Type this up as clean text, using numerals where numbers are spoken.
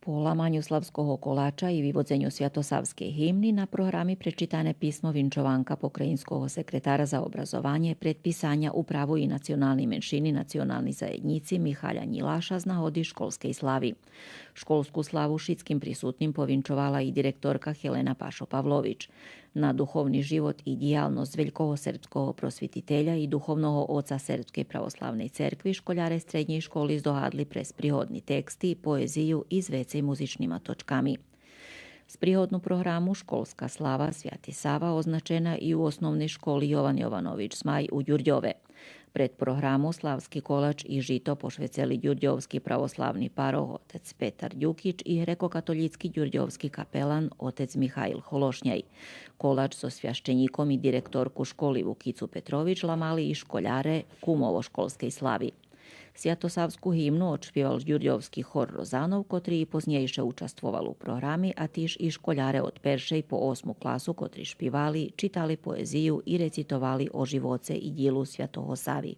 Po lamanju slavskog kolača i vyvodzenju Sviatosavske himni na programi prečitane pismo vinčovanka pokrajinskog sekretara za obrazovanje predpisanja u pravu i nacionalni menšini nacionalni zajednici Mihalja Njilaša z nahody školskej slavy. Školsku slavu šitskim prisutnim povinčovala i direktorka Helena Pašo-Pavlović. Na duhovni život i dijalnost veljkogo srpskog prosvjetitelja i duhovnog oca Srpske pravoslavnej cerkvi školjare srednjej školi zdohadli pres prihodni teksti, poeziju i z vecej muzičnima točkami. S prihodnu programu Školska slava Svjati Sava označena i u osnovnoj školi Jovan Jovanović Zmaj u Đurđove. Pred programu Slavski kolač i žito pošveceli Đurđovski pravoslavni paroh otec Petar Đukić i grekokatolicki đurđovski kapelan otec Mihajl Hološnjaj. Kolač s osvjašćenikom i direktorku školi Vukicu Petrović lamali i školjare kumovo školskej slavi. Sviatosavsku himnu odšpjeval đurđovski hor Rozanov, kotri i poznjejše učestvoval u programi, a tiž i školjare od peršej po 8. klasu kotri špivali, čitali poeziju i recitovali o živoce i djelu Svjatoho Savi.